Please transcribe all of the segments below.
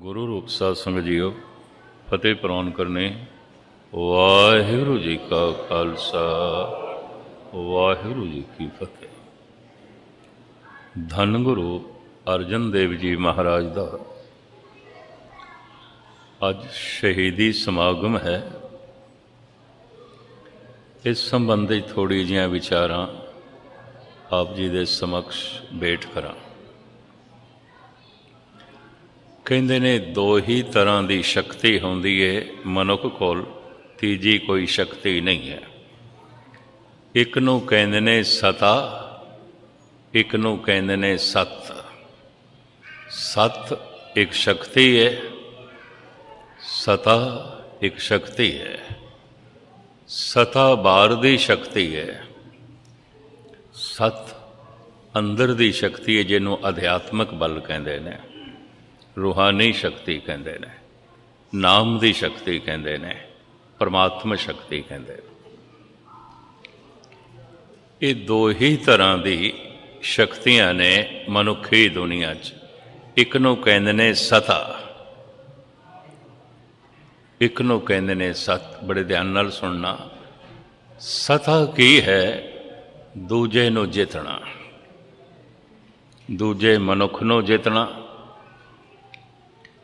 ਗੁਰੂ ਰੂਪ ਸਾਧ ਸੰਗਤ ਜੀਓ, ਫਤਿਹ ਪ੍ਰਵਾਨ ਕਰਨੇ। ਵਾਹਿਗੁਰੂ ਜੀ ਕਾ ਖਾਲਸਾ, ਵਾਹਿਗੁਰੂ ਜੀ ਕੀ ਫਤਿਹ। ਧੰਨ ਗੁਰੂ ਅਰਜਨ ਦੇਵ ਜੀ ਮਹਾਰਾਜ ਦਾ ਅੱਜ ਸ਼ਹੀਦੀ ਸਮਾਗਮ ਹੈ। ਇਸ ਸੰਬੰਧੀ ਥੋੜ੍ਹੀ ਜਿਹੀਆਂ ਵਿਚਾਰਾਂ ਆਪ ਜੀ ਦੇ ਸਮਕਸ਼ ਭੇਟ ਕਰਾਂ। ਕਹਿੰਦੇ ਨੇ ਦੋ ਹੀ ਤਰ੍ਹਾਂ ਦੀ ਸ਼ਕਤੀ ਹੁੰਦੀ ਹੈ ਮਨੁੱਖ ਕੋਲ, ਤੀਜੀ ਕੋਈ ਸ਼ਕਤੀ ਨਹੀਂ ਹੈ। ਇੱਕ ਨੂੰ ਕਹਿੰਦੇ ਨੇ ਸਤਾ, ਇੱਕ ਨੂੰ ਕਹਿੰਦੇ ਨੇ ਸੱਤ। ਸੱਤ ਇੱਕ ਸ਼ਕਤੀ ਹੈ, ਸਤਾ ਇੱਕ ਸ਼ਕਤੀ ਹੈ। ਸਤਾ ਬਾਹਰ ਦੀ ਸ਼ਕਤੀ ਹੈ, ਸੱਤ ਅੰਦਰ ਦੀ ਸ਼ਕਤੀ ਹੈ, ਜਿਹਨੂੰ ਅਧਿਆਤਮਕ ਬਲ ਕਹਿੰਦੇ ਨੇ, ਰੂਹਾਨੀ ਸ਼ਕਤੀ ਕਹਿੰਦੇ ਨੇ, ਨਾਮ ਦੀ ਸ਼ਕਤੀ ਕਹਿੰਦੇ ਨੇ, ਪਰਮਾਤਮਾ ਸ਼ਕਤੀ ਕਹਿੰਦੇ ਨੇ। ਇਹ ਦੋ ਹੀ ਤਰ੍ਹਾਂ ਦੀ ਸ਼ਕਤੀਆਂ ਨੇ ਮਨੁੱਖੀ ਦੁਨੀਆ 'ਚ। ਇੱਕ ਨੂੰ ਕਹਿੰਦੇ ਨੇ ਸਤਾ, ਇੱਕ ਨੂੰ ਕਹਿੰਦੇ ਨੇ ਸੱਤ। ਬੜੇ ਧਿਆਨ ਨਾਲ ਸੁਣਨਾ। ਸਤਾ ਕੀ ਹੈ? ਦੂਜੇ ਨੂੰ ਜਿੱਤਣਾ, ਦੂਜੇ ਮਨੁੱਖ ਨੂੰ ਜਿੱਤਣਾ,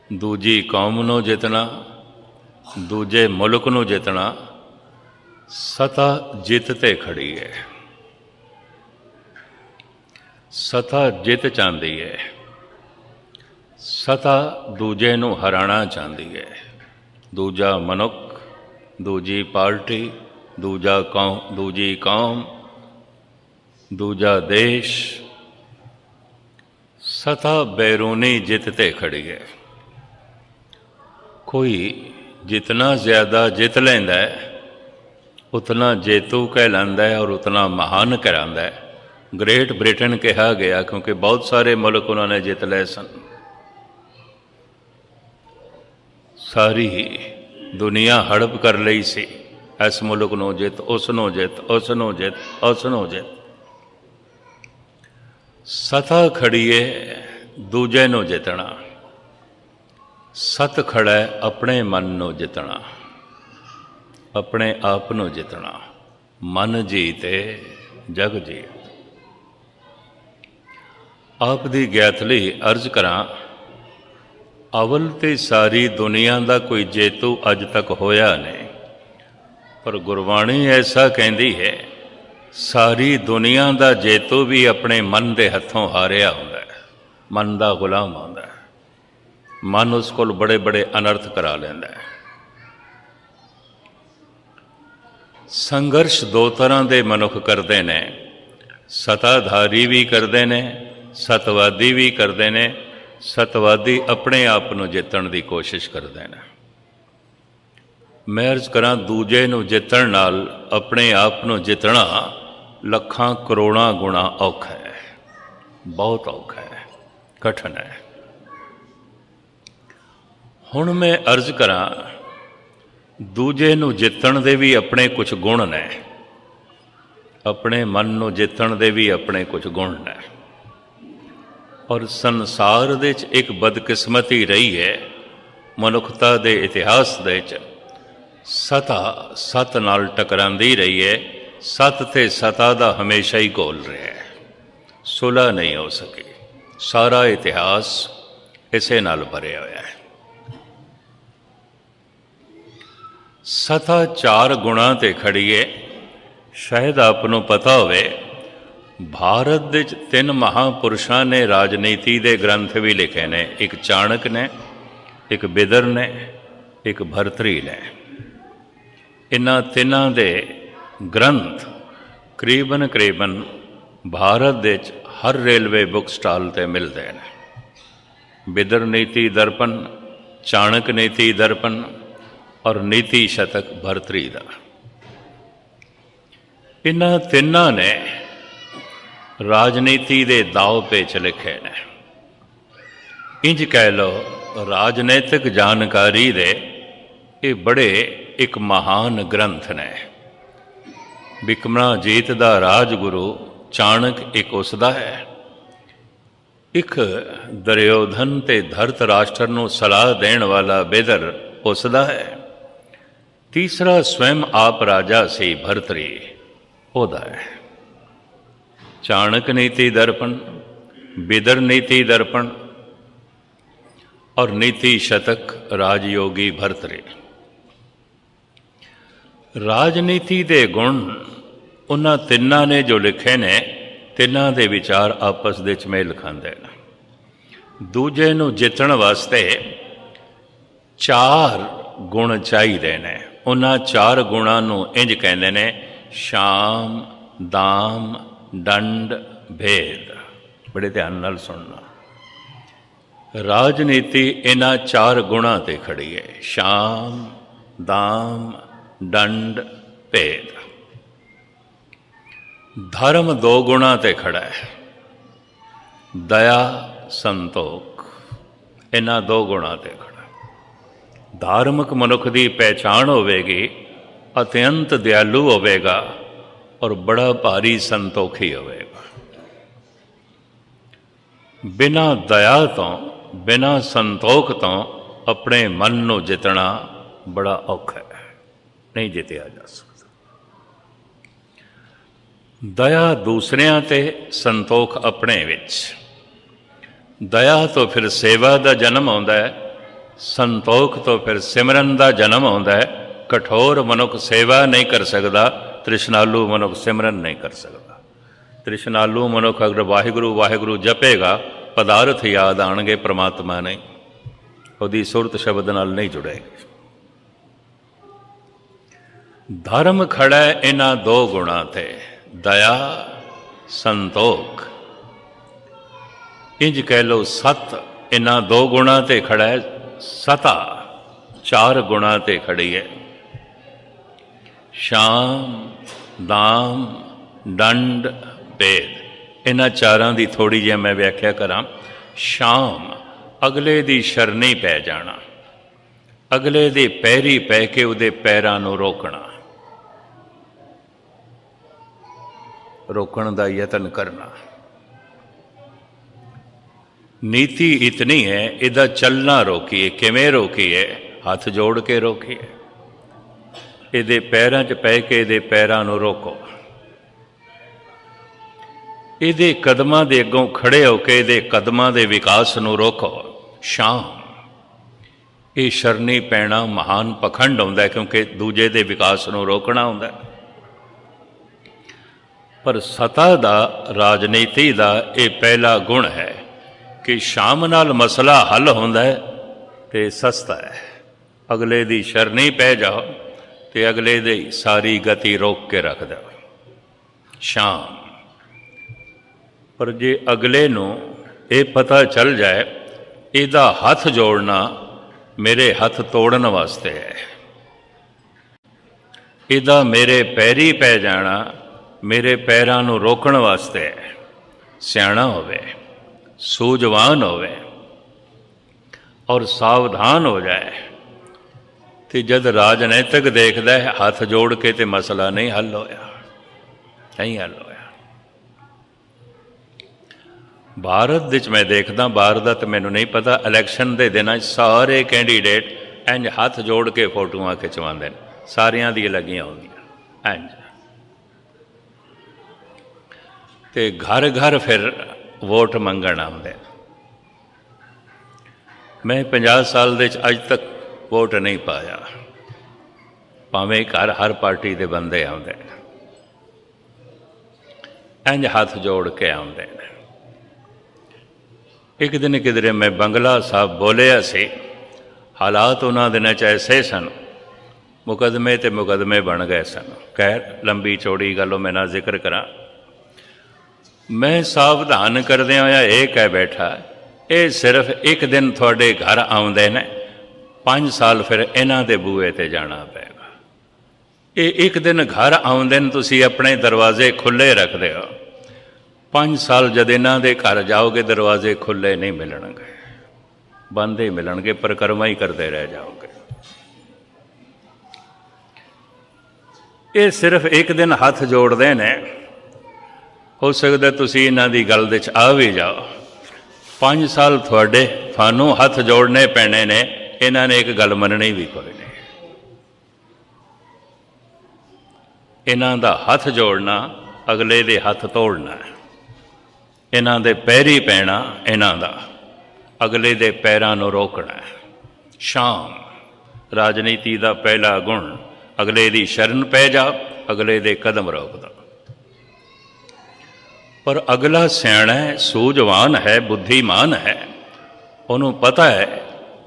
ਦੂਜੀ ਕੌਮ ਨੂੰ ਜਿੱਤਣਾ, ਦੂਜੇ ਮੁਲਕ ਨੂੰ ਜਿੱਤਣਾ। ਸਤਾ ਜਿੱਤ 'ਤੇ ਖੜੀ ਹੈ, ਸਤਾ ਜਿੱਤ ਚਾਹੁੰਦੀ ਹੈ, ਸਤਾ ਦੂਜੇ ਨੂੰ ਹਰਾਉਣਾ ਚਾਹੁੰਦੀ ਹੈ। ਦੂਜਾ ਮਨੁੱਖ, ਦੂਜੀ ਪਾਰਟੀ, ਦੂਜੀ ਕੌਮ, ਦੂਜਾ ਦੇਸ਼। ਸਤਾ ਬੈਰੂਨੀ ਜਿੱਤ 'ਤੇ ਖੜੀ ਹੈ। ਕੋਈ ਜਿਤਨਾ ਜ਼ਿਆਦਾ ਜਿੱਤ ਲੈਂਦਾ ਹੈ ਉਤਨਾ ਜੇਤੂ ਕਹਿਲਾਂਦਾ ਹੈ ਔਰ ਉਤਨਾ ਮਹਾਨ ਕਰਾਂਦਾ ਹੈ। ਗ੍ਰੇਟ ਬ੍ਰਿਟਨ ਕਿਹਾ ਗਿਆ ਕਿਉਂਕਿ ਬਹੁਤ ਸਾਰੇ ਮੁਲਕ ਉਹਨਾਂ ਨੇ ਜਿੱਤ ਲਏ ਸਨ। ਸਾਰੀ ਦੁਨੀਆ ਹੜਪ ਕਰ ਲਈ ਸੀ। ਇਸ ਮੁਲਕ ਨੂੰ ਜਿੱਤ, ਉਸ ਨੂੰ ਜਿੱਤ, ਉਸ ਨੂੰ ਜਿੱਤ, ਉਸ ਨੂੰ ਜਿੱਤ। ਸਤਾ ਖੜੀਏ ਦੂਜੇ ਨੂੰ ਜਿੱਤਣਾ, ਸਤ ਖੜਾ ਹੈ ਆਪਣੇ ਮਨ ਨੂੰ ਜਿੱਤਣਾ, ਆਪਣੇ ਆਪ ਨੂੰ ਜਿੱਤਣਾ। ਮਨ ਜੀਤੇ ਜਗ ਜੀਤ। ਆਪ ਦੀ ਗਿਆਤ ਲਈ ਅਰਜ਼ ਕਰਾਂ, ਅਵਲ ਤੇ ਸਾਰੀ ਦੁਨੀਆ ਦਾ ਕੋਈ ਜੇਤੂ ਅੱਜ ਤੱਕ ਹੋਇਆ ਨਹੀਂ, ਪਰ ਗੁਰਬਾਣੀ ਐਸਾ ਕਹਿੰਦੀ ਹੈ ਸਾਰੀ ਦੁਨੀਆ ਦਾ ਜੇਤੂ ਵੀ ਆਪਣੇ ਮਨ ਦੇ ਹੱਥੋਂ ਹਾਰਿਆ ਹੁੰਦਾ ਹੈ, ਮਨ ਦਾ ਗੁਲਾਮ ਹੁੰਦਾ ਹੈ। ਮਨ ਉਸ ਕੋਲ ਬੜੇ ਬੜੇ ਅਨਰਥ ਕਰਾ ਲੈਂਦਾ ਹੈ। ਸੰਘਰਸ਼ ਦੋ ਤਰ੍ਹਾਂ ਦੇ ਮਨੁੱਖ ਕਰਦੇ ਨੇ, ਸਤਾਧਾਰੀ ਵੀ ਕਰਦੇ ਨੇ, ਸਤਵਾਦੀ ਵੀ ਕਰਦੇ ਨੇ। ਸਤਵਾਦੀ ਆਪਣੇ ਆਪ ਨੂੰ ਜਿੱਤਣ ਦੀ ਕੋਸ਼ਿਸ਼ ਕਰਦੇ ਨੇ। ਮੈਂ ਅਰਜ਼ ਕਰਾਂ, ਦੂਜੇ ਨੂੰ ਜਿੱਤਣ ਨਾਲ ਆਪਣੇ ਆਪ ਨੂੰ ਜਿੱਤਣਾ ਲੱਖਾਂ ਕਰੋੜਾਂ ਗੁਣਾ ਔਖਾ ਹੈ, ਬਹੁਤ ਔਖਾ ਹੈ, ਕਠਿਨ ਹੈ। ਹੁਣ ਮੈਂ ਅਰਜ਼ ਕਰਾਂ, ਦੂਜੇ ਨੂੰ ਜਿੱਤਣ ਦੇ ਵੀ ਆਪਣੇ ਕੁਝ ਗੁਣ ਨੇ, ਆਪਣੇ ਮਨ ਨੂੰ ਜਿੱਤਣ ਦੇ ਵੀ ਆਪਣੇ ਕੁਝ ਗੁਣ ਨੇ। ਔਰ ਸੰਸਾਰ ਦੇ 'ਚ ਇੱਕ ਬਦਕਿਸਮਤੀ ਰਹੀ ਹੈ ਮਨੁੱਖਤਾ ਦੇ ਇਤਿਹਾਸ ਦੇ 'ਚ। ਸਤਾ ਸਤ ਨਾਲ ਟਕਰਾਂਦੀ ਰਹੀ ਹੈ। ਸਤ ਤੇ ਸਤਾ ਦਾ ਹਮੇਸ਼ਾ ਹੀ ਘੋਲ ਰਿਹਾ ਹੈ, ਸੁਲ੍ਹਾ ਨਹੀਂ ਹੋ ਸਕੀ। ਸਾਰਾ ਇਤਿਹਾਸ ਇਸੇ ਨਾਲ ਭਰਿਆ ਹੋਇਆ ਹੈ। ਸਤਾ ਚਾਰ ਗੁਣਾਂ 'ਤੇ ਖੜੀ ਹੈ। ਸ਼ਾਇਦ ਆਪ ਨੂੰ ਪਤਾ ਹੋਵੇ, ਭਾਰਤ ਦੇ 'ਚ ਤਿੰਨ ਮਹਾਂਪੁਰਸ਼ਾਂ ਨੇ ਰਾਜਨੀਤੀ ਦੇ ਗ੍ਰੰਥ ਵੀ ਲਿਖੇ ਨੇ। ਇੱਕ ਚਾਣਕ ਨੇ, ਇੱਕ ਬਿਦਰ ਨੇ, ਇੱਕ ਭਰਤਰੀ ਨੇ। ਇਹਨਾਂ ਤਿੰਨਾਂ ਦੇ ਗ੍ਰੰਥ ਕਰੀਬਨ ਭਾਰਤ ਦੇ 'ਚ ਹਰ ਰੇਲਵੇ ਬੁੱਕ ਸਟਾਲ 'ਤੇ ਮਿਲਦੇ ਨੇ। ਬਿਦਰ ਨੀਤੀ ਦਰਪਣ, ਚਾਣਕ ਨੀਤੀ ਦਰਪਣ ਔਰ ਨੀਤੀ ਸ਼ਤਕ ਭਰਤਰੀ ਦਾ। ਇਹਨਾਂ ਤਿੰਨਾਂ ਨੇ ਰਾਜਨੀਤੀ ਦੇ ਦਾਅ ਪੇਚ ਲਿਖੇ ਨੇ। ਇੰਜ ਕਹਿ ਲਓ, ਰਾਜਨੀਤਿਕ ਜਾਣਕਾਰੀ ਦੇ ਇਹ ਬੜੇ ਇੱਕ ਮਹਾਨ ਗ੍ਰੰਥ ਨੇ। ਬਿਕਮਰਾਜੀਤ ਦਾ ਰਾਜਗੁਰੂ ਚਾਣਕ ਇੱਕ ਉਸ ਦਾ ਹੈ, ਇੱਕ ਦੁਰਯੋਧਨ ਤੇ ਧਰਤ ਰਾਸ਼ਟਰ ਨੂੰ ਸਲਾਹ ਦੇਣ ਵਾਲਾ ਬਿਦਰ ਉਸਦਾ ਹੈ। ਤੀਸਰਾ ਸਵੈਮ ਆਪ ਰਾਜਾ ਸੀ ਭਰਤਰੀ, ਉਹਦਾ ਹੈ। ਚਾਣਕ ਨੀਤੀ ਦਰਪਣ, बिदर नीति दर्पण और नीति शतक राजयोगी भरतरी। राजनीति के गुण उन्हां तिन्नां ने जो लिखे ने, तिन्हां दे विचार आपस दे मेल खांदे ने। दूजे नूं जितण वास्ते चार गुण चाहिए ने। उन्हां चार गुणां नूं इंज कहंदे ने शाम, दाम, दंड, भेद। बड़े ध्यान नाल सुनना। राजनीति इन्हां चार गुणां ते खड़ी है, शाम, दाम, दंड, भेद। धर्म दो गुणां ते खड़ा है, दया, संतोख। इन्हां दो गुणां ते खड़ा है। धार्मिक मनुख की पहचान होवेगी, अत्यंत दयालु होवेगा और बड़ा भारी संतोखी होवेगा। बिना दया तो, बिना संतोख तो अपने मन को जितना बड़ा औखा है, नहीं जितया जा सकता। दया दूसरियां ते, संतोख अपने विच। दया तो फिर सेवा का जन्म आता है, संतोख तो फिर सिमरन का जन्म आता है। कठोर मनुख सेवा नहीं कर सकता, तृष्णालु मनुख सिमरन नहीं कर सकता। तृष्णालु मनुख अगर वाहिगुरु वाहिगुरु जपेगा, पदार्थ याद आएंगे, परमात्मा नहीं, उसकी सुरत शब्द नाल नहीं जुड़ेगी। धर्म खड़ा है इन्हां दो गुणां ते, दया, संतोख। इंज कह लो सत इन्हां दो गुणां ते खड़ा है। सता चार गुणां ते खड़ी है। शाम, दाम, दंड, भेद। इन्हां चारां दी थोड़ी जी मैं व्याख्या करा। शाम, अगले दी शरणी पै जाना, अगले दे पैरी पै के उहदे पैरां नूं रोकना, रोकण दा यतन करना। नीति इतनी है, इहदा चलना रोकीए। किवें रोकीए? हाथ जोड़ के रोकीए। इहदे पैरां च पै के इहदे पैरां नूं रोको। ਇਹਦੇ ਕਦਮਾਂ ਦੇ ਅੱਗੋਂ ਖੜੇ ਹੋ ਕੇ ਇਹਦੇ ਕਦਮਾਂ ਦੇ ਵਿਕਾਸ ਨੂੰ ਰੋਕੋ। ਸ਼ਾਮ, ਇਹ ਸ਼ਰਨੀ ਪੈਣਾ ਮਹਾਨ ਪਖੰਡ ਹੁੰਦਾ, ਕਿਉਂਕਿ ਦੂਜੇ ਦੇ ਵਿਕਾਸ ਨੂੰ ਰੋਕਣਾ ਹੁੰਦਾ। ਪਰ ਸਤਾ ਦਾ, ਰਾਜਨੀਤੀ ਦਾ ਇਹ ਪਹਿਲਾ ਗੁਣ ਹੈ ਕਿ ਸ਼ਾਮ ਨਾਲ ਮਸਲਾ ਹੱਲ ਹੁੰਦਾ ਹੈ ਤੇ ਸਸਤਾ ਹੈ। ਅਗਲੇ ਦੀ ਸ਼ਰਨੀ ਪੈ ਜਾਓ ਤੇ ਅਗਲੇ ਦੀ ਸਾਰੀ ਗਤੀ ਰੋਕ ਕੇ ਰੱਖ ਦਿਓ। ਸ਼ਾਮ। पर जे अगले नूं ये पता चल जाए इहदा हथ जोड़ना मेरे हथ तोड़न वास्ते है, इहदा मेरे पैरी पै जाना मेरे पैरां नूं रोकण वास्ते है। सियाणा होवे, सूझवान होवे और सावधान हो जाए तो जद राजनैतिक देखदा है हथ जोड़ के तो मसला नहीं हल होया, नहीं हल होया। भारत विच मैं देखदा, बाहर दा तो मैनूं नहीं पता, इलैक्शन के दिनों सारे कैंडीडेट इंज हथ जोड़ के फोटोआं खिचवाते हैं, सारियां दी लगियां होंदियां इंज। ते घर घर फिर वोट मंगण आउंदे। मैं 50 साल दे अज तक वोट नहीं पाया, भावें घर हर पार्टी के बंदे आउंदे इंज हथ जोड़ के आउंदे। एक दिन किधरे मैं बंगला साहब बोलिया सी, हालात उन्होंने दिनों च ऐसे सन, मुकदमे ते मुकदमे बन गए सन। खैर लंबी चौड़ी गल मैं ना जिक्र करा। मैं सावधान करदे होया ये कह बैठा, ये सिर्फ एक दिन थोड़े घर आउंदे ने, 5 साल फिर इन्हां दे बूहे ते जाना पेगा। ये एक दिन घर आउंदे ने, तुसीं अपने दरवाजे खुले रखदे हो, 5 साल जद इन्हां दे घर जाओगे दरवाजे खुले नहीं मिलणगे, बंद ही मिलणगे, परिक्रमा ही करते रह जाओगे। ये सिर्फ एक दिन हथ जोड़ते ने, हो सकता तुसीं इन्हां दी गल दे आ भी जाओ 5 ਸਾਲ ਤੁਹਾਨੂੰ ਹੱਥ ਜੋੜਨੇ ਪੈਣੇ ਨੇ, ਇਹਨਾਂ ਨੇ ਇੱਕ ਗੱਲ ਮੰਨਣੀ ਵੀ ਕੋਈ ਨਹੀਂ। ਇਹਨਾਂ ਦਾ ਹੱਥ ਜੋੜਨਾ ਅਗਲੇ ਦੇ ਹੱਥ ਤੋੜਨਾ, ਇਹਨਾਂ ਦੇ ਪੈਰੀ ਪੈਣਾ, ਇਹਨਾਂ ਦਾ ਅਗਲੇ ਦੇ ਪੈਰਾਂ ਨੂੰ ਰੋਕਣਾ। ਸ਼ਾਮ ਰਾਜਨੀਤੀ ਦਾ ਪਹਿਲਾ ਗੁਣ, ਅਗਲੇ ਦੀ ਸ਼ਰਨ ਪੈ ਜਾ, ਅਗਲੇ ਦੇ ਕਦਮ ਰੋਕਦਾ। ਪਰ ਅਗਲਾ ਸਿਆਣਾ ਹੈ, ਸੂਝਵਾਨ ਹੈ, ਬੁੱਧੀਮਾਨ ਹੈ, ਉਹਨੂੰ ਪਤਾ ਹੈ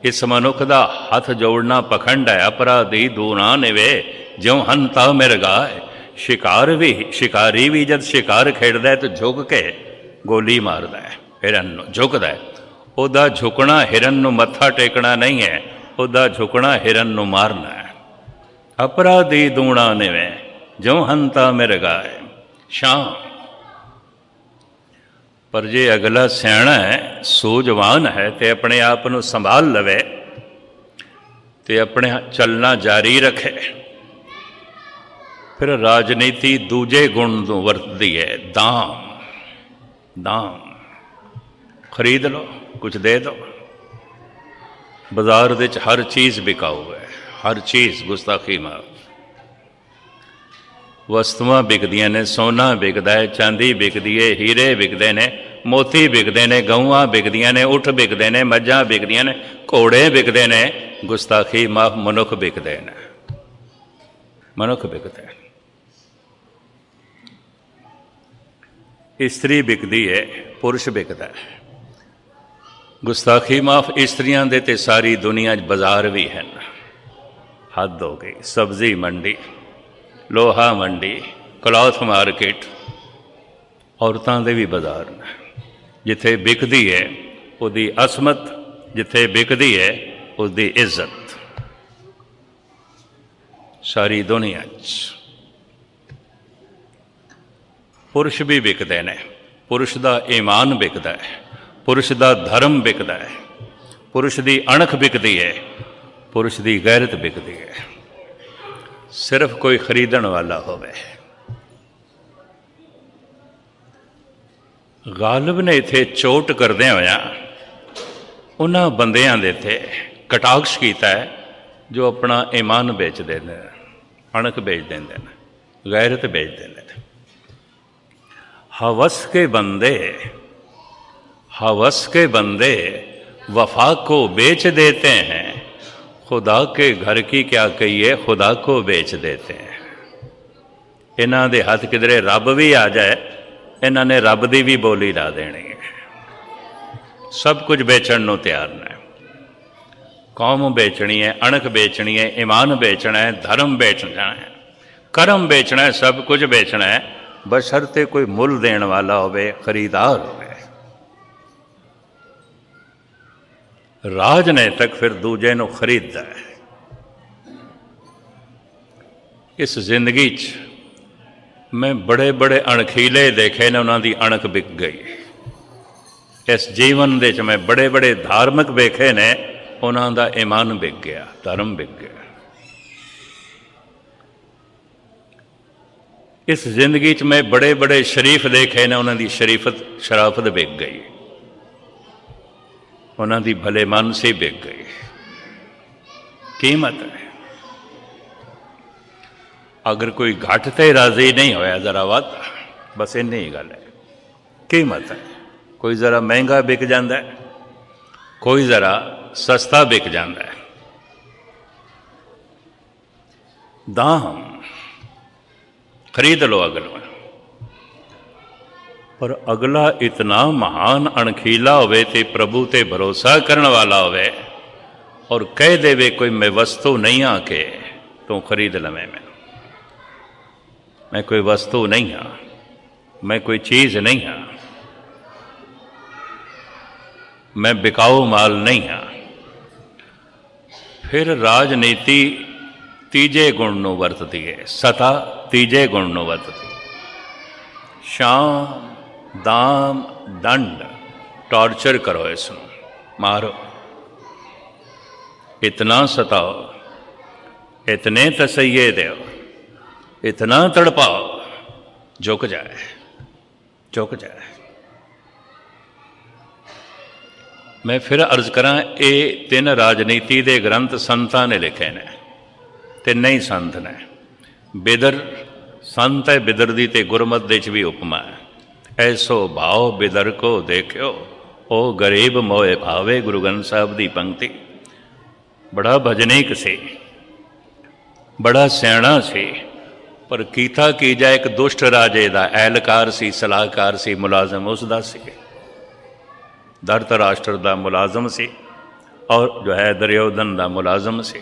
ਇਸ ਮਨੁੱਖ ਦਾ ਹੱਥ ਜੋੜਨਾ ਪਖੰਡ ਹੈ। ਅਪਰਾਧੀ ਦੂਣਾ ਨਿਵੇ ਜਿਉ ਹੰਤਾ ਮਿਰਗਾਏ। ਸ਼ਿਕਾਰੀ ਵੀ ਜਦ ਸ਼ਿਕਾਰ ਖੇਡਦਾ ਤਾਂ ਝੁਕ ਕੇ ਗੋਲੀ ਮਾਰਦਾ ਹੈ, ਹਿਰਨ ਨੂੰ ਝੁਕਦਾ ਹੈ। ਉਹਦਾ ਝੁਕਣਾ ਹਿਰਨ ਨੂੰ ਮੱਥਾ ਟੇਕਣਾ ਨਹੀਂ ਹੈ, ਉਹਦਾ ਝੁਕਣਾ ਹਿਰਨ ਨੂੰ ਮਾਰਨਾ ਹੈ। ਅਪਰਾਧੀ ਦੂਣਾ ਨਿਵੇ ਜਿਉ ਹੰਤਾ ਮਿਰਗਾਏ। ਸ਼ਾਮ ਪਰ ਜੇ ਅਗਲਾ ਸਿਆਣਾ ਹੈ, ਸੂਝਵਾਨ ਹੈ ਤੇ ਆਪਣੇ ਆਪ ਨੂੰ ਸੰਭਾਲ ਲਵੇ ਤੇ ਆਪਣੇ ਚੱਲਣਾ ਜਾਰੀ ਰੱਖੇ, ਫਿਰ ਰਾਜਨੀਤੀ ਦੂਜੇ ਗੁਣ ਨੂੰ ਵਰਤਦੀ ਹੈ, ਦਾਮ। ਖਰੀਦ ਲਓ, ਕੁਝ ਦੇ ਦਿਓ। ਬਾਜ਼ਾਰ ਵਿੱਚ ਹਰ ਚੀਜ਼ ਵਿਕਾਊ ਹੈ, ਹਰ ਚੀਜ਼ ਗੁਸਤਾਖੀ ਮਾਰ। ਵਸਤੂਆਂ ਵਿਕਦੀਆਂ ਨੇ, ਸੋਨਾ ਵਿਕਦਾ ਹੈ, ਚਾਂਦੀ ਵਿਕਦੀ ਹੈ, ਹੀਰੇ ਵਿਕਦੇ ਨੇ, ਮੋਤੀ ਵਿਕਦੇ ਨੇ, ਗਊਆਂ ਵਿਕਦੀਆਂ ਨੇ, ਊਠ ਵਿਕਦੇ ਨੇ, ਮੱਝਾਂ ਵਿਕਦੀਆਂ ਨੇ, ਘੋੜੇ ਵਿਕਦੇ ਨੇ। ਗੁਸਤਾਖੀ ਮਾਫ, ਮਨੁੱਖ ਵਿਕਦੇ ਨੇ, ਮਨੁੱਖ ਵਿਕਦੇ। ਇਸਤਰੀ ਵਿਕਦੀ ਹੈ, ਪੁਰਸ਼ ਵਿਕਦਾ ਹੈ। ਗੁਸਤਾਖੀ ਮਾਫ, ਇਸਤਰੀਆਂ ਦੇ ਤੇ ਸਾਰੀ ਦੁਨੀਆ 'ਚ ਬਾਜ਼ਾਰ ਵੀ ਹਨ। ਹੱਦ ਹੋ ਗਈ। ਸਬਜ਼ੀ ਮੰਡੀ, ਲੋਹਾ ਮੰਡੀ, ਕਲੌਥ ਮਾਰਕੀਟ, ਔਰਤਾਂ ਦੇ ਵੀ ਬਾਜ਼ਾਰ ਨੇ। ਜਿੱਥੇ ਵਿਕਦੀ ਹੈ ਉਹਦੀ ਅਸਮਤ, ਜਿੱਥੇ ਵਿਕਦੀ ਹੈ ਉਹਦੀ ਇੱਜ਼ਤ। ਸਾਰੀ ਦੁਨੀਆ 'ਚ ਪੁਰਸ਼ ਵੀ ਵਿਕਦੇ ਨੇ। ਪੁਰਸ਼ ਦਾ ਈਮਾਨ ਵਿਕਦਾ ਹੈ, ਪੁਰਸ਼ ਦਾ ਧਰਮ ਵਿਕਦਾ ਹੈ, ਪੁਰਸ਼ ਦੀ ਅਣਖ ਵਿਕਦੀ ਹੈ, ਪੁਰਸ਼ ਦੀ ਗੈਰਤ ਵਿਕਦੀ ਹੈ। ਸਿਰਫ ਕੋਈ ਖਰੀਦਣ ਵਾਲਾ ਹੋਵੇ। ਗਾਲਿਬ ਨੇ ਇੱਥੇ ਚੋਟ ਕਰਦਿਆਂ ਹੋਇਆਂ ਉਹਨਾਂ ਬੰਦਿਆਂ ਦੇ ਇੱਥੇ ਕਟਾਕਸ਼ ਕੀਤਾ ਹੈ ਜੋ ਆਪਣਾ ਈਮਾਨ ਵੇਚ ਦਿੰਦੇ ਨੇ, ਅਣਖ ਵੇਚ ਦਿੰਦੇ ਨੇ, ਗੈਰਤ ਵੇਚ ਦਿੰਦੇ ਨੇ। हवस के बंदे वफा को बेच देते हैं, खुदा के घर की क्या कहिए खुदा को बेच देते हैं। इन्हां दे हथ किधरे रब भी आ जाए, इन्हां ने रब दी भी बोली ला देनी है। सब कुछ बेचण नूं तैयार ने। कौम बेचनी है, अणख बेचनी है, ईमान बेचना है, धर्म बेचना है, कर्म बेचना है, सब कुछ बेचना है, बशर्ते कोई मुल देने वाला होवे, खरीदार होवे। राजनैतिक फिर दूजे नूं खरीददा है। इस जिंदगी च मैं बड़े बड़े अणखीले देखे ने, उन्हां दी अणख विक गई। इस जीवन दे च मैं बड़े बड़े धार्मिक वेखे ने, उन्हां दा ईमान विक गया, धर्म विक गया। इस जिंदगी च मैं बड़े बड़े शरीफ देखे ने, उन्हां दी शराफत विक गई, उन्हां दी भले मानसी विक गई। कीमत है। अगर कोई घट ते राजी नहीं होया, जरा वध, बस इन्नी ही गल है। कीमत है। कोई जरा महंगा बिक जाता है, कोई जरा सस्ता बिक जाता है। दाम खरीद लो अगला, पर अगला इतना महान अणखीला होवे ते प्रभु ते भरोसा करने वाला होवे और कह देवे कोई मैं वस्तु नहीं आके तू खरीद लवे, मैं कोई वस्तु नहीं हाँ, मैं कोई चीज़ नहीं हाँ, मैं बिकाऊ माल नहीं हाँ। फिर राजनीति तीजे गुण नूं वरतदी है, सता तीजे गुण नूं वरतदी। शाम, दाम, दंड, टॉर्चर करो, इसनूं मारो, इतना सताओ, इतने तसैये दो, इतना तड़पाओ, झुक जाए, झुक जाए। मैं फिर अर्ज करा, ये 3 राजनीति के ग्रंथ संतां ने लिखे ने, तिन्ने ही संत ने। बिदर संत है, बिदर दी ते गुरमत दे च भी उपमा है। ऐसो भाव बिदर को देखियो, ओ गरीब मोए भावे, गुरु ग्रंथ साहब की पंक्ति। बड़ा भजनीक से, बड़ा सियाणा से, पर कीता की जाए एक दुष्ट राजे का एहलकार सी, सलाहकार सी, मुलाजम उसका सी, धरतराष्ट्र का मुलाजम सी, और जो है दुर्योधन का मुलाजम सी।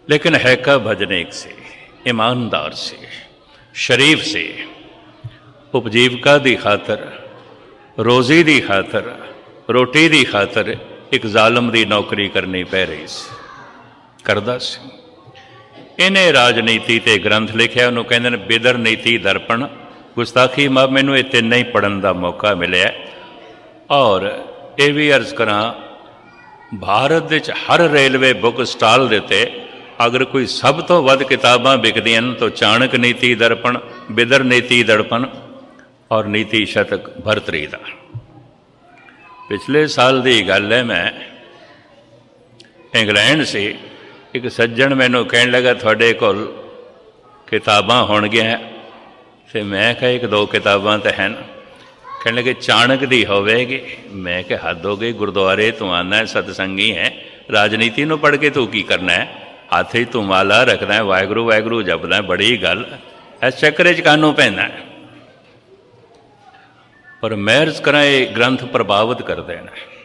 लेकिन हैका भजनीक से, ईमानदार से, शरीफ से, उपजीविका की खातर, रोज़ी की खातर, रोटी की खातर एक जालम की नौकरी करनी पै रही सी, करदा सी। इन्हें राजनीति ते ग्रंथ लिखिया, उन्होंने कहते हैं बिदर नीति दर्पण गुस्ताखी मां। मैनू ये 3 ही पढ़न का मौका मिले। और ये भी अर्ज करा, भारत विच हर रेलवे बुक स्टाल देते अगर कोई सब तो वध किताबां बिकदियां तो चाणक नीति दर्पण, बिदर नीति दर्पण और नीति शतक भरतरी का। पिछले साल की गल है, मैं इंग्लैंड से एक सज्जन मैनू कहन लगा थोड़े कोल किताबां होणगियां, ते मैं कहा 1-2 किताबां तो हैं। कहने लगे चाणक दी होवेगी। मैं कहा हद हो गई, गुरुद्वारे तू आना है, सतसंगी है, राजनीति नूं पढ़ के तू की करना है? हाथ ही तू माला रखना है, वाहगुरू वाहगुरू जपदा है, बड़ी गल इस चक्कर च कानूं पैंदा है। पर मैं अर्ज करा, ये ग्रंथ प्रभावित करते हैं।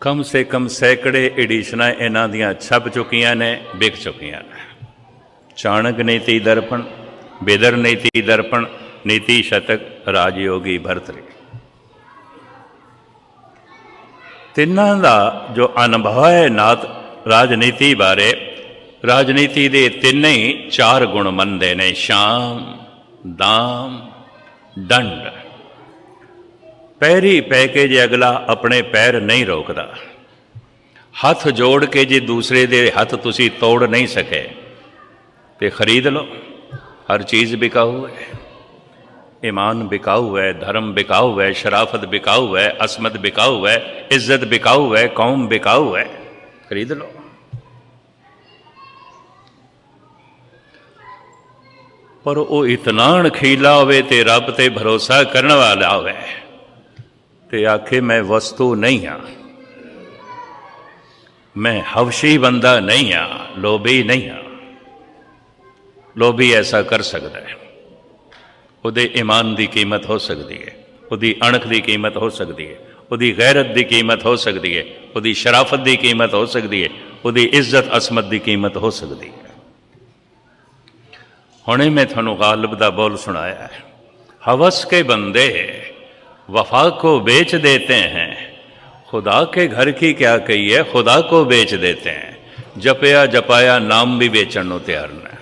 कम से कम सैकड़े एडिशन इन्हां दियां छप चुकियां ने, बिक चुकियां ने। चाणक नीति दर्पण, बिदर नीति दर्पण, नीति शतक, राजयोगी भरतरी। तिन्हां दा जो अनुभव है नात राजनीति बारे, राजनीति दे 3 ही 4 गुण मनते ने, शाम, दाम, दंड। पैरी पै के जे अगला अपने पैर नहीं रोकता, हथ जोड़ के जे दूसरे दे हथ तुसी तोड़ नहीं सके तो खरीद लो। हर चीज़ बिकाऊ है, ईमान बिकाऊ है, धर्म बिकाऊ है, शराफत बिकाऊ है, असमत बिकाऊ है, इज्जत बिकाऊ है, कौम बिकाऊ है, खरीद लो। पर वो इतना अणखीला होवे ते रब ते भरोसा करने वाला होवे ते आखे मैं वस्तु नहीं हाँ, मैं हवशी बंदा नहीं हाँ, लोभी नहीं हाँ। लोभी ऐसा कर सकता है, उहदे ईमान की कीमत हो सकती है, उहदी अणख की कीमत हो सकती है, उहदी गैरत की कीमत हो सकती है, उहदी शराफत की कीमत हो सकती है, उहदी इज्जत असमत की कीमत हो सकती है। हुणे मैं थानू गालिब दा बोल सुनाया है, हवस के बंदे वफा को बेच देते हैं, खुदा के घर की क्या कही है, खुदा को बेच देते हैं। जपया जपाया नाम भी बेचण नूं तैयार ने,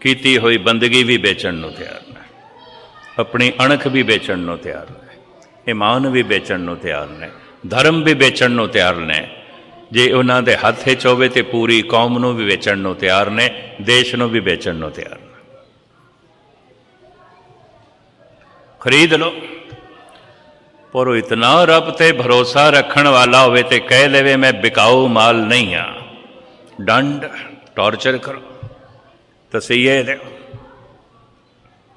कीती हुई बंदगी भी बेचण नूं तैयार ने, अपनी अणख भी बेचण नूं तैयार ने, ईमान भी बेचण नूं तैयार ने, धर्म भी बेचण नूं तैयार ने। जे उन्हां दे हथ विच होवे ते पूरी कौम नूं भी बेचण नूं तैयार ने, देश नूं भी बेचण नूं तैयार ने। खरीद लो। पर इतना रब ते भरोसा रखण वाला होवे ते कह देवे मैं बिकाऊ माल नहीं हाँ, दंड, टॉर्चर करो, तसीहे दो,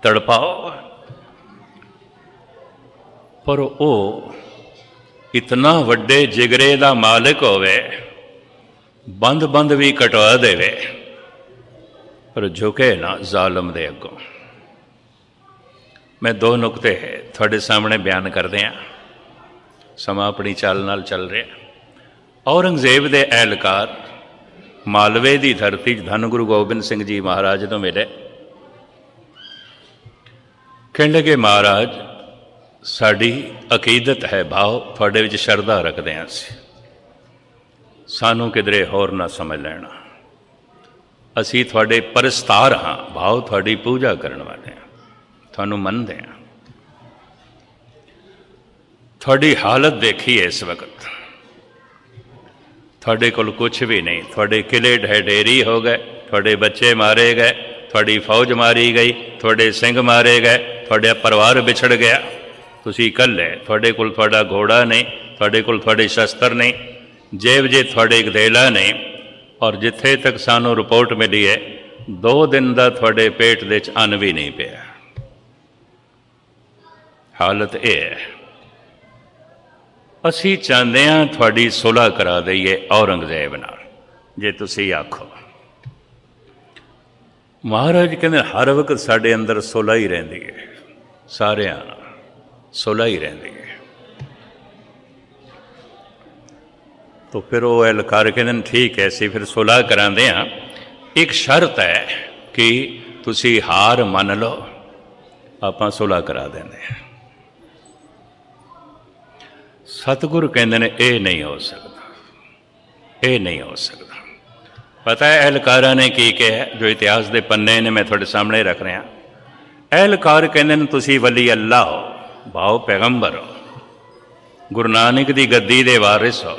तड़पाओ। पर वो इतना वड्डे जिगरे का मालिक होवे, बंद बंद भी कटवा देवे, पर झुके ना जालम दे अगों। मैं 2 नुकते थोड़े सामने बयान कर दिया, समा अपनी चाल नाल चल रहा। औरंगजेब दे एहलकार मालवे की धरती धन गुरु गोबिंद सिंह जी महाराज तो मिले, कहने लगे महाराज साड़ी अकीदत है, भाव थोड़े विच शरधा रखते हैं, सानू किधरे होर ना समझ लेना, असी थोड़े परस्तार हाँ, भाव थोड़ी पूजा करने वाले हैं, थानू मनते हैं। थोड़ी हालत देखी है इस वक्त, थोड़े कोल कुछ भी नहीं, थोड़े किले ढेरी हो गए, थोड़े बच्चे मारे गए, थोड़ी फौज मारी गई, थोड़े सिंह मारे गए, ਤੁਹਾਡਾ ਪਰਿਵਾਰ ਵਿਛੜ ਗਿਆ, ਤੁਸੀਂ ਇਕੱਲੇ, ਤੁਹਾਡੇ ਕੋਲ ਤੁਹਾਡਾ ਘੋੜਾ ਨਹੀਂ, ਤੁਹਾਡੇ ਕੋਲ ਤੁਹਾਡੇ ਸ਼ਸਤਰ ਨਹੀਂ, ਜੇਬ ਜੇ ਤੁਹਾਡੇ ਗਦੇਲਾ ਨਹੀਂ, ਔਰ ਜਿੱਥੇ ਤੱਕ ਸਾਨੂੰ ਰਿਪੋਰਟ ਮਿਲੀ ਹੈ 2 ਦਿਨ ਦਾ ਤੁਹਾਡੇ ਪੇਟ ਦੇ 'ਚ ਅੰਨ ਵੀ ਨਹੀਂ ਪਿਆ। ਹਾਲਤ ਇਹ ਹੈ। ਅਸੀਂ ਚਾਹੁੰਦੇ ਹਾਂ ਤੁਹਾਡੀ ਸੁਲ੍ਹਾ ਕਰਾ ਦਈਏ ਔਰੰਗਜ਼ੇਬ ਨਾਲ, ਜੇ ਤੁਸੀਂ ਆਖੋ। ਮਹਾਰਾਜ ਕਹਿੰਦੇ ਹਰ ਵਕਤ ਸਾਡੇ ਅੰਦਰ ਸੁਲ੍ਹਾ ਹੀ ਰਹਿੰਦੀ ਹੈ, ਸਾਰਿਆਂ ਨਾਲ ਸੁਲ੍ਹਾ ਹੀ ਰਹਿੰਦੀ ਹੈ। ਤਾਂ ਫਿਰ ਉਹ ਐਲਕਾਰ ਕਹਿੰਦੇ ਨੇ ਠੀਕ ਹੈ, ਅਸੀਂ ਫਿਰ ਸੁਲ੍ਹਾ ਕਰਾਉਂਦੇ ਹਾਂ, ਇੱਕ ਸ਼ਰਤ ਹੈ ਕਿ ਤੁਸੀਂ ਹਾਰ ਮੰਨ ਲਓ, ਆਪਾਂ ਸੁਲ੍ਹਾ ਕਰਾ ਦਿੰਦੇ ਹਾਂ। ਸਤਿਗੁਰ ਕਹਿੰਦੇ ਨੇ ਇਹ ਨਹੀਂ ਹੋ ਸਕਦਾ, ਇਹ ਨਹੀਂ ਹੋ ਸਕਦਾ। ਪਤਾ ਹੈ ਅਹਿਲਕਾਰਾਂ ਨੇ ਕੀ ਕਿਹਾ, ਜੋ ਇਤਿਹਾਸ ਦੇ ਪੰਨੇ ਨੇ ਮੈਂ ਤੁਹਾਡੇ ਸਾਹਮਣੇ ਰੱਖ ਰਿਹਾ। ਅਹਿਲਕਾਰ ਕਹਿੰਦੇ ਨੇ ਤੁਸੀਂ ਵਲੀ ਅੱਲਾ ਹੋ, ਭਾਵ ਪੈਗੰਬਰ ਹੋ, ਗੁਰੂ ਨਾਨਕ ਦੀ ਗੱਦੀ ਦੇ ਵਾਰਿਸ ਹੋ,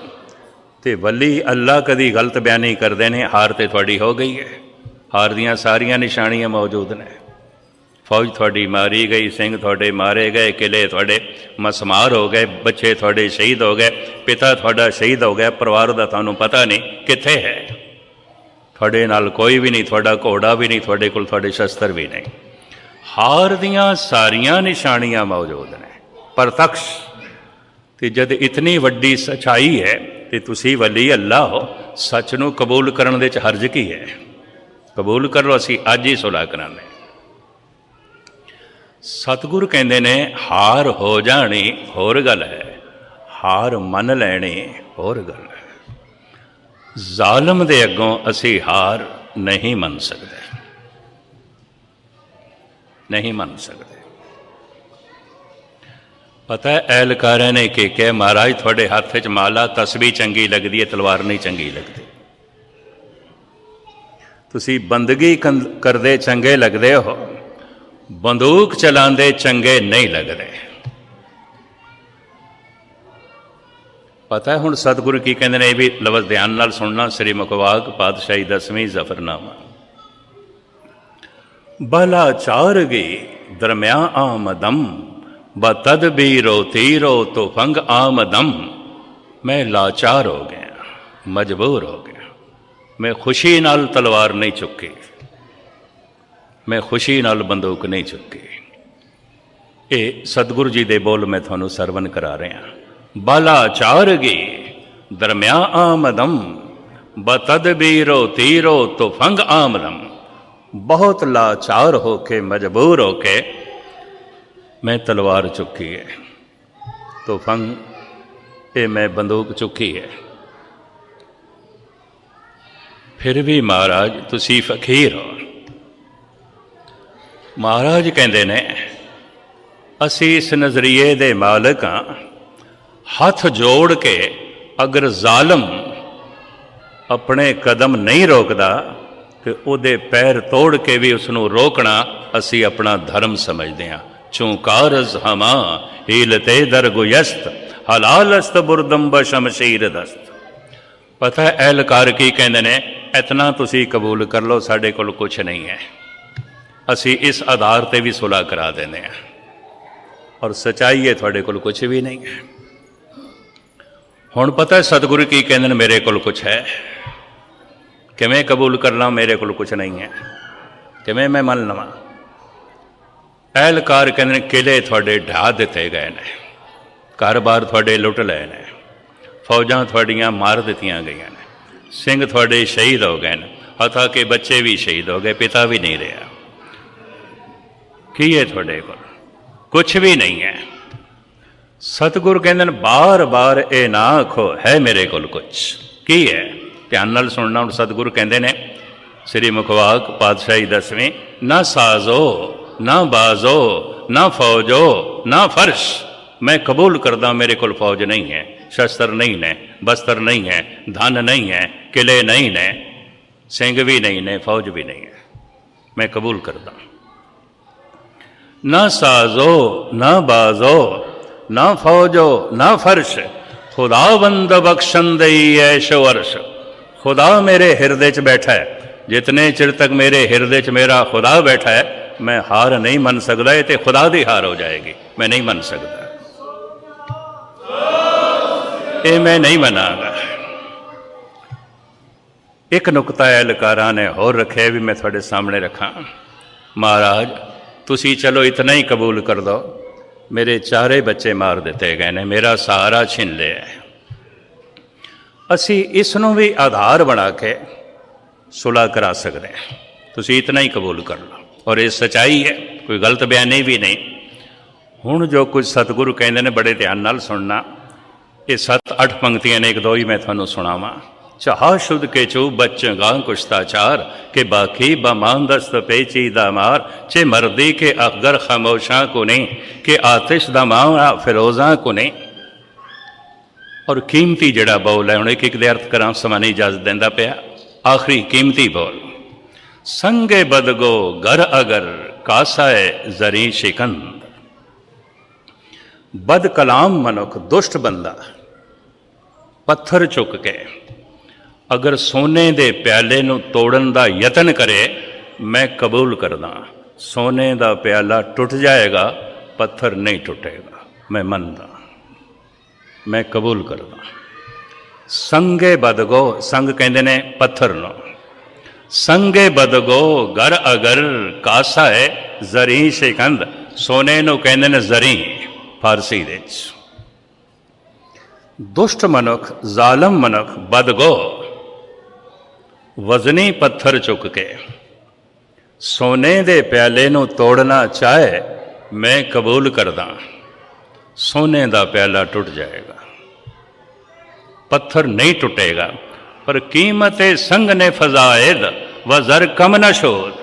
ਅਤੇ ਵਲੀ ਅੱਲਾ ਕਦੀ ਗਲਤ ਬਿਆਨੀ ਕਰਦੇ ਨੇ, ਹਾਰ ਤੇ ਤੁਹਾਡੀ ਹੋ ਗਈ ਹੈ। ਹਾਰ ਦੀਆਂ ਸਾਰੀਆਂ ਨਿਸ਼ਾਨੀਆਂ ਮੌਜੂਦ ਨੇ। ਫੌਜ ਤੁਹਾਡੀ ਮਾਰੀ ਗਈ, ਸਿੰਘ ਤੁਹਾਡੇ ਮਾਰੇ ਗਏ, ਕਿਲੇ ਤੁਹਾਡੇ ਮਸਮਾਰ ਹੋ ਗਏ, ਬੱਚੇ ਤੁਹਾਡੇ ਸ਼ਹੀਦ ਹੋ ਗਏ, ਪਿਤਾ ਤੁਹਾਡਾ ਸ਼ਹੀਦ ਹੋ ਗਿਆ, ਪਰਿਵਾਰ ਦਾ ਤੁਹਾਨੂੰ ਪਤਾ ਨਹੀਂ ਕਿੱਥੇ ਹੈ। ਤੁਹਾਡੇ ਨਾਲ ਕੋਈ ਵੀ ਨਹੀਂ, ਤੁਹਾਡਾ ਘੋੜਾ ਵੀ ਨਹੀਂ, ਤੁਹਾਡੇ ਕੋਲ ਤੁਹਾਡੇ ਸ਼ਸਤਰ ਵੀ ਨਹੀਂ। ਹਾਰ ਦੀਆਂ ਸਾਰੀਆਂ ਨਿਸ਼ਾਨੀਆਂ ਮੌਜੂਦ ਨੇ, ਪ੍ਰਤੱਖ। ਅਤੇ ਜਦ ਇਤਨੀ ਵੱਡੀ ਸੱਚਾਈ ਹੈ ਅਤੇ ਤੁਸੀਂ ਵਲੀ ਅੱਲਾ ਹੋ, ਸੱਚ ਨੂੰ ਕਬੂਲ ਕਰਨ ਦੇ 'ਚ ਹਰਜ ਕੀ ਹੈ? ਕਬੂਲ ਕਰ ਲਓ, ਅਸੀਂ ਅੱਜ ਹੀ ਸੁਲ੍ਹਾ ਕਰਾਂਗੇ। ਸਤਿਗੁਰ ਕਹਿੰਦੇ ਨੇ ਹਾਰ ਹੋ ਜਾਣੀ ਹੋਰ ਗੱਲ ਹੈ, ਹਾਰ ਮੰਨ ਲੈਣੀ ਹੋਰ ਗੱਲ ਹੈ। ਜ਼ਾਲਮ ਦੇ ਅੱਗੋਂ ਅਸੀਂ ਹਾਰ ਨਹੀਂ ਮੰਨ ਸਕਦੇ, ਨਹੀਂ ਮੰਨ ਸਕਦੇ। ਪਤਾ ਹੈ ਅਹਿਲਕਾਰਾਂ ਨੇ ਕੀ ਕਿਹਾ, ਮਹਾਰਾਜ ਤੁਹਾਡੇ ਹੱਥ 'ਚ ਮਾਲਾ ਤਸਬੀਹ ਚੰਗੀ ਲੱਗਦੀ ਹੈ, ਤਲਵਾਰ ਨਹੀਂ ਚੰਗੀ ਲੱਗਦੀ। ਤੁਸੀਂ ਬੰਦਗੀ ਕਰਦੇ ਚੰਗੇ ਲੱਗਦੇ ਹੋ, ਬੰਦੂਕ ਚਲਾਉਂਦੇ ਚੰਗੇ ਨਹੀਂ ਲੱਗਦੇ। ਪਤਾ ਹੈ ਹੁਣ ਸਤਿਗੁਰੂ ਕੀ ਕਹਿੰਦੇ ਨੇ, ਇਹ ਵੀ ਲਫ਼ਜ਼ ਧਿਆਨ ਨਾਲ ਸੁਣਨਾ। ਸ੍ਰੀ ਮੁਖਵਾਕ ਪਾਤਸ਼ਾਹੀ 10ਵੀਂ ਜ਼ਫਰਨਾਮਾ। ਬਲਾ ਚਾਰਗੀ ਦਰਮਿਆ ਆਮਦਮ, ਬ ਤਦਬੀਰੋ ਤੀਰੋ ਤੋ ਫੰਗ ਆਮਦਮ। ਮੈਂ ਲਾਚਾਰ ਹੋ ਗਿਆ, ਮਜਬੂਰ ਹੋ ਗਿਆ, ਮੈਂ ਖੁਸ਼ੀ ਨਾਲ ਤਲਵਾਰ ਨਹੀਂ ਚੁੱਕੀ, ਮੈਂ ਖੁਸ਼ੀ ਨਾਲ ਬੰਦੂਕ ਨਹੀਂ ਚੁੱਕੀ। ਇਹ ਸਤਿਗੁਰੂ ਜੀ ਦੇ ਬੋਲ ਮੈਂ ਤੁਹਾਨੂੰ ਸਰਵਨ ਕਰਾ ਰਿਹਾ। ਬਾਲਾ ਚਾਰਗੀ ਦਰਮਿਆ ਆਮਦਮ, ਬ ਤਦਬੀਰੋ ਤੀਰੋ ਤੋ ਫੰਗ ਆਮਦਮ। ਬਹੁਤ ਲਾਚਾਰ ਹੋ ਕੇ, ਮਜਬੂਰ ਹੋ ਕੇ ਮੈਂ ਤਲਵਾਰ ਚੁੱਕੀ ਹੈ, ਤੋ ਫੰਗ ਇਹ ਮੈਂ ਬੰਦੂਕ ਚੁੱਕੀ ਹੈ। ਫਿਰ ਵੀ ਮਹਾਰਾਜ ਤੁਸੀਂ ਫਕੀਰ ਹੋ। ਮਹਾਰਾਜ ਕਹਿੰਦੇ ਨੇ ਅਸੀਂ ਇਸ ਨਜ਼ਰੀਏ ਦੇ ਮਾਲਕ ਹਾਂ, ਹੱਥ ਜੋੜ ਕੇ ਅਗਰ ਜ਼ਾਲਮ ਆਪਣੇ ਕਦਮ ਨਹੀਂ ਰੋਕਦਾ ਤੇ ਉਹਦੇ ਪੈਰ ਤੋੜ ਕੇ ਵੀ ਉਸ ਨੂੰ ਰੋਕਣਾ ਅਸੀਂ ਆਪਣਾ ਧਰਮ ਸਮਝਦੇ ਹਾਂ। ਚੂੰਕਾਰਜ਼ ਹਮਾ ਹੀਲਤੇ ਦਰਗੁਯਸਤ, ਹਲਾਲਸਤ ਬੁਰਦੰਬ ਸ਼ਮਸ਼ੀਰ ਦਸਤ। ਪਤਾ ਹੈ ਅਹਿਲਕਾਰ ਕੀ ਕਹਿੰਦੇ ਨੇ, ਇਤਨਾ ਤੁਸੀਂ ਕਬੂਲ ਕਰ ਲਓ, ਸਾਡੇ ਕੋਲ ਕੁਛ ਨਹੀਂ ਹੈ, ਅਸੀਂ ਇਸ ਆਧਾਰ 'ਤੇ ਵੀ ਸੁਲ੍ਹਾ ਕਰਾ ਦਿੰਦੇ ਹਾਂ, ਔਰ ਸੱਚਾਈ ਹੈ ਤੁਹਾਡੇ ਕੋਲ ਕੁਛ ਵੀ ਨਹੀਂ ਹੈ। ਹੁਣ ਪਤਾ ਸਤਿਗੁਰੂ ਕੀ ਕਹਿੰਦੇ ਨੇ, ਮੇਰੇ ਕੋਲ ਕੁਛ ਹੈ। ਕਿਵੇਂ ਕਬੂਲ ਕਰ ਲਾਂ, ਮੇਰੇ ਕੋਲ ਕੁਛ ਨਹੀਂ ਹੈ, ਕਿਵੇਂ ਮੈਂ ਮੰਨ ਲਵਾਂ? ਅਹਿਲਕਾਰ ਕਹਿੰਦੇ ਨੇ ਕਿਲੇ ਤੁਹਾਡੇ ਢਾਹ ਦਿੱਤੇ ਗਏ ਨੇ, ਘਰ-ਬਾਰ ਤੁਹਾਡੇ ਲੁੱਟ ਲਏ ਨੇ, ਫੌਜਾਂ ਤੁਹਾਡੀਆਂ ਮਾਰ ਦਿੱਤੀਆਂ ਗਈਆਂ ਨੇ, ਸਿੰਘ ਤੁਹਾਡੇ ਸ਼ਹੀਦ ਹੋ ਗਏ ਨੇ, ਹੱਥਾਂ ਕੇ ਬੱਚੇ ਵੀ ਸ਼ਹੀਦ ਹੋ ਗਏ, ਪਿਤਾ ਵੀ ਨਹੀਂ ਰਿਹਾ। ਕੀ ਹੈ ਤੁਹਾਡੇ ਕੋਲ? ਕੁਛ ਵੀ ਨਹੀਂ ਹੈ। ਸਤਿਗੁਰ ਕਹਿੰਦੇ ਨੇ ਬਾਰ-ਬਾਰ ਇਹ ਨਾ ਆਖੋ ਹੈ ਮੇਰੇ ਕੋਲ ਕੁਛ। ਕੀ ਹੈ? ਧਿਆਨ ਨਾਲ ਸੁਣਨਾ। ਹੁਣ ਸਤਿਗੁਰ ਕਹਿੰਦੇ ਨੇ ਸ੍ਰੀ ਮੁਖਵਾਕ ਪਾਤਸ਼ਾਹੀ 10ਵੀਂ, ਨਾ ਸਾਜ਼ੋ ਨਾ ਬਾਜ਼ੋ ਨਾ ਫੌਜੋ ਨਾ ਫਰਸ਼। ਮੈਂ ਕਬੂਲ ਕਰਦਾ ਮੇਰੇ ਕੋਲ ਫੌਜ ਨਹੀਂ ਹੈ, ਸ਼ਸਤਰ ਨਹੀਂ ਨੇ, ਬਸਤਰ ਨਹੀਂ ਹੈ, ਧਨ ਨਹੀਂ ਹੈ, ਕਿਲੇ ਨਹੀਂ ਨੇ, ਸਿੰਘ ਵੀ ਨਹੀਂ ਨੇ, ਫੌਜ ਵੀ ਨਹੀਂ ਹੈ, ਮੈਂ ਕਬੂਲ ਕਰਦਾ। ਨਾ ਸਾਜ਼ੋ ਨਾ ਬਾਜ਼ੋ ਨਾ ਫੌਜੋ ਨਾ ਫਰਸ਼, ਖੁਦਾਵੰਦ ਬਖਸ਼ੰਦਈ ਐਸ਼ੋ ਅਰਸ਼। ਖੁਦਾ ਮੇਰੇ ਹਿਰਦੇ 'ਚ ਬੈਠਾ ਹੈ, ਜਿਤਨੇ ਚਿਰ ਤੱਕ ਮੇਰੇ ਹਿਰਦੇ 'ਚ ਮੇਰਾ ਖੁਦਾ ਬੈਠਾ ਹੈ मैं हार नहीं मन सकता, ये तो खुदा की हार हो जाएगी, मैं नहीं मन सकता, ये मैं नहीं मनागा। एक नुकता एहलकारा ने होर रखे भी मैं थोड़े सामने रखा। महाराज तुसी चलो इतना ही कबूल कर दो, मेरे चारे बच्चे मार दिते गए ने, मेरा सहारा छीन लिया है। असी इसनों भी आधार बना के सुलह करा सकते हैं, तुसी इतना ही कबूल कर लो। और ये सच्चाई है, कोई गलत बयानी भी नहीं। हुण जो कुछ सतगुरु कहते हैं बड़े ध्यान नाल सुनना। ये 7-8 पंक्तियां ने, एक दो ही मैं थानू सुनावा। चाह शुद्ध के चूब बच्चे गां कुश्ताचार के बाकी बमान दस्त पेची दामार चे मर्दी के अगर खामोशा को नहीं के आतिश दमा फिरोजा को नहीं। और कीमती जड़ा बोल है, हूँ एक एक दे अर्थ करा, समा नहीं इजाजत देंदा पिया। आखिरी कीमती बोल, संगे बदगो घर अगर कासाए जरी शिकंद। बद कलाम मनुख दुष्ट बंदा पत्थर चुक के अगर सोने दे प्याले नू तोड़न दा यतन करे, मैं कबूल करदा सोने दा प्याला टुट जाएगा, पत्थर नहीं टुटेगा, मैं मनदा, मैं कबूल करदा। संगे बदगो, संग कहते ने पत्थर नो, संगे बदगो घर अगर कासा है जरी शिकंद। सोने नू कहते ने जरी फारसी दे। दुष्ट मनुख जालम मनुख बदगो वजनी पत्थर चुक के सोने दे प्याले नू तोड़ना चाहे, मैं कबूल करदा सोने दा प्याला टुट जाएगा, पत्थर नहीं टुटेगा। पर कीमत संग ने फजायद व जर कम न शोध।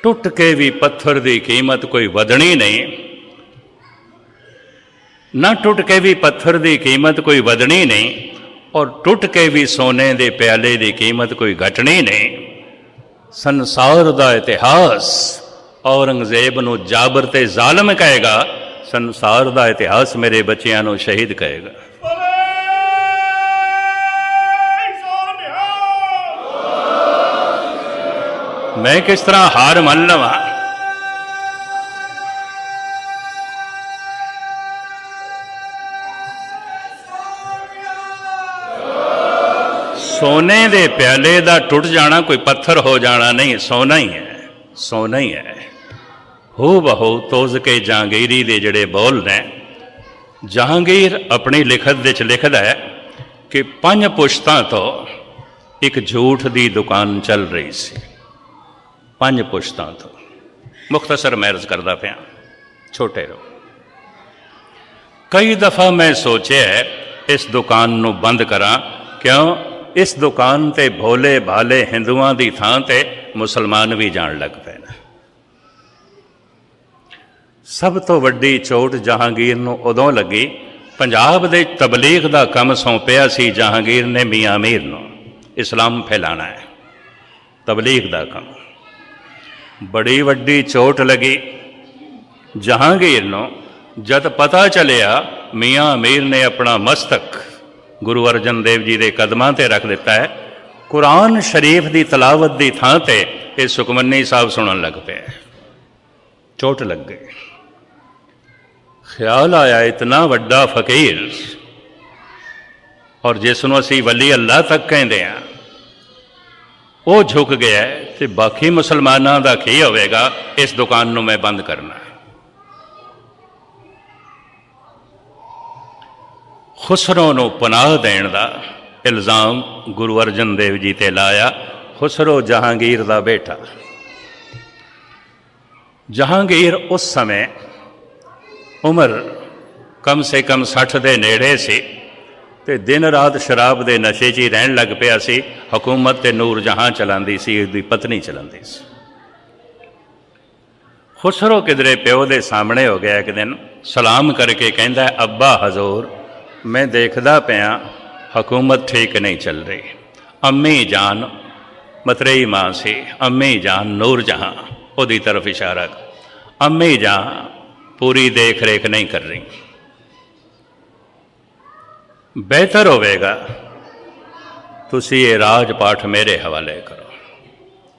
टुट के भी पत्थर की कीमत कोई वधनी नहीं, ना टुट के भी पत्थर की कीमत कोई वधनी नहीं, और टुट के भी सोने दे प्याले की कीमत कोई घटनी नहीं। संसार का इतिहास औरंगजेब नू जाबर ते जालम कहेगा, संसार का इतिहास मेरे बच्चों नू शहीद कहेगा। मैं किस तरह हार मान लवा। सोने दे प्याले दा टुट जाना कोई पत्थर हो जाना नहीं, सोना ही है, सोना ही है। हो बहु तोज के जहांगीरी दे जड़े बोल ने, जहांगीर अपनी लिखत विच लिखदा है कि 5 पुश्तां तो एक झूठ दी दुकान चल रही सी। 5 पुश्तां तो, मुख्तसर मैरज करदा पिया, छोटे रहो। कई दफा मैं सोचे इस दुकान नू बंद करा, क्यों इस दुकान ते भोले भाले हिंदुआं दी थां ते मुसलमान भी जान लग पे। सब तो वड्डी चोट जहांगीर नू उदों लगी, पंजाब दे तबलीग दा कम सौंपिया सी जहांगीर ने मियां अमीर नू, इस्लाम फैलाना है, तबलीग दा कम। बड़ी वड्डी चोट लगी जहांगीर नू जद पता चलिया मियां अमीर ने अपना मस्तक गुरु अर्जन देव जी के कदमां ते रख दिता है। कुरान शरीफ की तलावत की थां ते ये सुखमनी साहब सुनन लग पे, चोट लग गई। ख्याल आया इतना वड्डा फकीर और जिसनों असी वली अल्लाह तक कहते हैं, वो झुक गया है, तो बाकी मुसलमानों का की होगा। इस दुकान को मैं बंद करना। खुसरो नू पनाह देण दा इल्ज़ाम गुरु अर्जन देव जी ते लाया। खुसरो जहांगीर दा बेटा। जहांगीर उस समय उम्र कम से कम 60 दे नेड़े सी, ते दिन रात शराब दे नशे च ही रहन लग पिया सी। हुकूमत ते नूर जहां चलांदी सी, उसकी पत्नी चलांदी सी। खुसरो किधरे प्यो दे सामने हो गया एक दिन, सलाम करके कहंदा है, अब्बा हजूर मैं देखदा पिया हुकूमत ठीक नहीं चल रही। अम्मी जान मतरेई मां सी, अम्मी जान नूर जहां ओदी तरफ इशारा, अम्मी जान पूरी देख रेख नहीं कर रही। बेहतर होवेगा तुसी ये राज पाठ मेरे हवाले करो।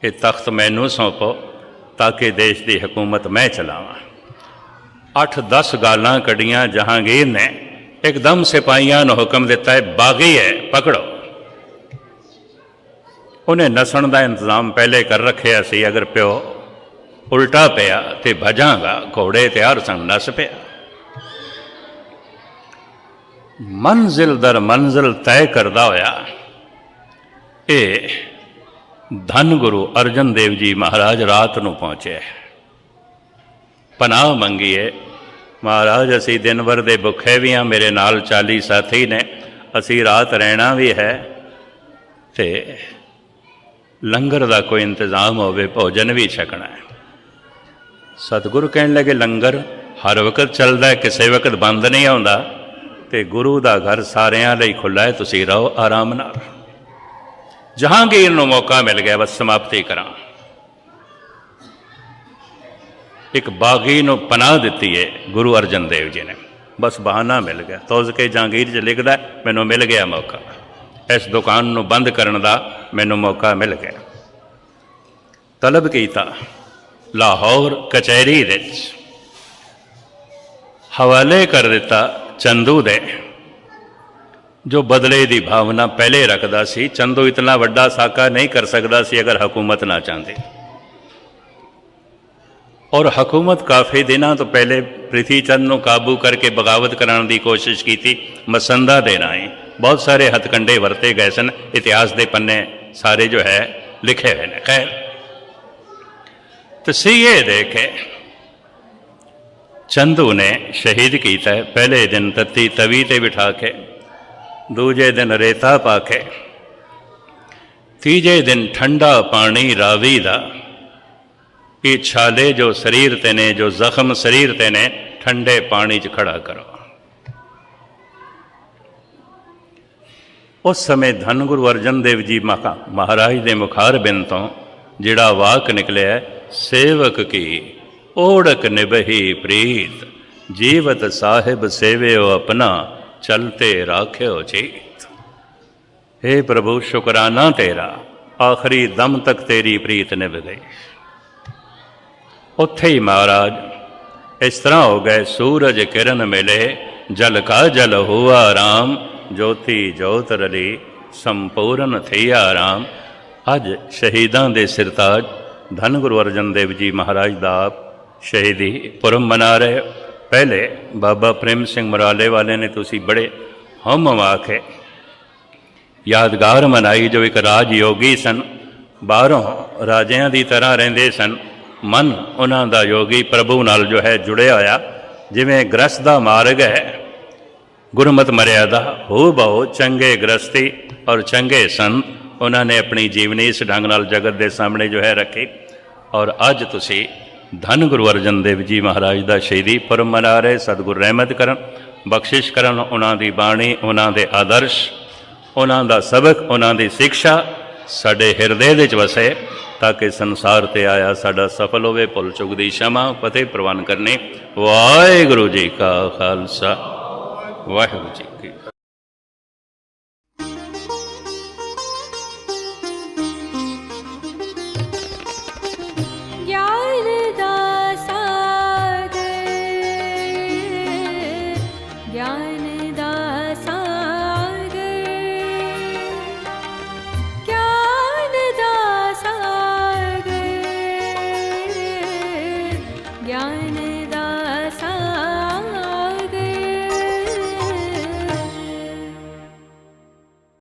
ये तख्त मैनू सौंपो ताकि देश की हुकूमत मैं चलावां। 8-10 गालां कढ़ियां जहांगीर ने, एकदम सिपाहियां नूं हुक्म दिता है बागी है पकड़ो। उन्हें नसण का इंतजाम पहले कर रखिया सी, अगर प्यो उल्टा पिया तो भजांगा, घोड़े तैयार सन, नस पिया। मंजिल दर मंजिल तय करदा होया ये धन गुरु अर्जन देव जी महाराज रात नूं पहुंचे। पनाह मंगीए महाराज, असी दिन भर दे भुखे भी हाँ, मेरे नाल 40 साथी ने, असी रात रहना भी है, ते लंगर का कोई इंतजाम होवे, भोजन भी छकना है। सतगुरु कहने लगे लंगर हर वक्त चलता है, किसी वक्त बंद नहीं आता, तो गुरु का घर सारिਆਂ ਲਈ खुला है, तुसी रहो आराम नाल। जहांगीर नूं मौका मिल गया, बस समाप्ति करा। एक बागी नूं पनाह दिती है गुरु अर्जन देव जी ने, बस बहाना मिल गया। तोज के जहांगीर च लिखदा मैनूं मिल गया मौका, इस दुकान नूं बंद करन दा मैनूं मौका मिल गया। तलब कीता लाहौर कचहरी दे हवाले कर दिता चंदू दे, जो बदले की भावना पहले रखता सी। चंदू इतना वड्डा साका नहीं कर सकता सी अगर हुकूमत ना चाहती, और हुकूमत काफ़ी दिनों तो पहले पृथ्वी चंद को काबू करके बगावत कराने की कोशिश की थी। मसंदा देना ही बहुत सारे हथकंडे वरते गए सन, इतिहास के पन्ने सारे जो है लिखे हुए हैं। खैर तो सीए देखे चंदू ने शहीद किया है। पहले दिन तत्ती तवी ते बिठा के, दूजे दिन रेता पाके, तीजे दिन ठंडा पानी रावी दा। ये छाले जो शरीर ते ने, जो जख्म शरीर ते ने, ठंडे पानी च खड़ा करो। उस समय धन गुरु अर्जन देव जी महाराज के मुखार बिन तो जिहड़ा वाक निकलिया है, सेवक की ओढ़क निभही प्रीत, जीवत साहिब सेव्यो अपना, चलते राख्यो चीत। हे प्रभु शुकराना तेरा, आखिरी दम तक तेरी प्रीत निभ गई। उत्थे ही महाराज इस तरह हो गए, सूरज किरण मिले जल का जल हुआ राम, ज्योति ज्योत रली संपूर्ण थिया राम। अज शहीदां दे सिरताज धन गुरु अर्जन देव जी महाराज दा शहीदी पुरब मना रहे। पहले बाबा प्रेम सिंह मराले वाले ने तुसी बड़े हम आखे यादगार मनाई, जो एक राजयोगी सन, बाहरों राजियां की तरह रहंदे सन। मन उन्हां दा योगी प्रभु नाल जो है जुड़िया होया, जिवें ग्रस्त दा मार्ग है गुरमत मर्यादा, हो बहु चंगे ग्रस्ती और चंगे संत उन्होंने अपनी जीवनी इस ढंग नाल जगत के सामने जो है रखी। और अज तुसी धन गुरु अर्जन देव जी महाराज का शहीदी पुरब मना रहे। सतगुरु रहमत करन, बख्शिश करन, उन्हां दी बाणी, उन्हां दे आदर्श, उन्हां दा सबक, उन्हां दी शिक्षा साडे हिरदे विच वसे, ताकि संसार ते आया साडा सफल होवे। भुल चुक दी क्षमा फतेह प्रवान करनी। वाहिगुरू जी का खालसा, वाहिगुरू जी की।